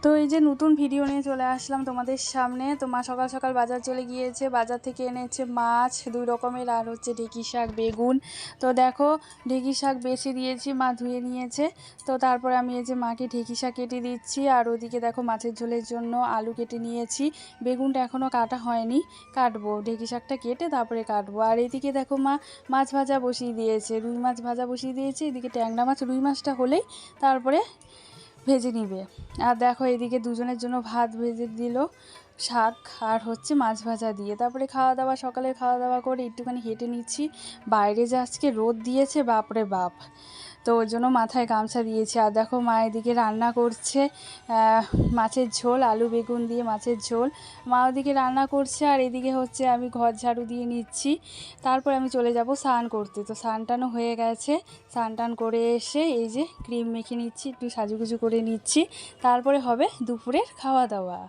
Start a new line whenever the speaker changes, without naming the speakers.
তো এই যে নতুন ভিডিও নিয়ে চলে আসলাম তোমাদের সামনে। তো মা সকাল সকাল বাজার চলে গিয়েছে, বাজার থেকে এনেছে মাছ 2 রকমের আর হচ্ছে ঢেঁকি শাক, বেগুন। তো দেখো ঢেঁকি শাক বেছে দিয়েছি, মা ধুয়ে নিয়েছে। তো তারপরে আমি এই যে মাকে ঢেঁকি শাক কেটে দিচ্ছি, আর ওদিকে দেখো মাছের ঝোলের জন্য আলু কেটে নিয়েছি। বেগুনটা এখনও কাটা হয়নি, কাটবো, ঢেঁকি শাকটা কেটে তারপরে কাটবো। আর এদিকে দেখো মা মাছ ভাজা বসিয়ে দিয়েছে, রুই মাছ ভাজা বসিয়ে দিয়েছে। এদিকে ট্যাংরা মাছ, রুই মাছটা হলেই তারপরে ভেজে নিবে। আর দেখো এদিকে দুজনের জন্য ভাত ভেজে দিল, শাক আর হচ্ছে মাছ ভাজা দিয়ে। তারপরে খাওয়া দাওয়া, সকালের খাওয়া দাওয়া করে একটুখানি হেঁটে নিচ্ছি। বাইরে যে আজকে রোদ দিয়েছে বাপরে বাপ, তো ওর জন্য মাথায় গামছা দিয়েছি। আর দেখো মা এদিকে রান্না করছে মাছের ঝোল, আলু বেগুন দিয়ে মাছের ঝোল। মা ওদিকে রান্না করছে আর এদিকে হচ্ছে আমি ঘর ঝাড়ু দিয়ে নিচ্ছি। তারপর আমি চলে যাব স্নান করতে। তো স্নান টানও হয়ে গেছে, স্নান টান করে এসে এই যে ক্রিম মেখে নিচ্ছি, একটু সাজুগুজু করে নিচ্ছি। তারপরে হবে দুপুরের খাওয়া দাওয়া।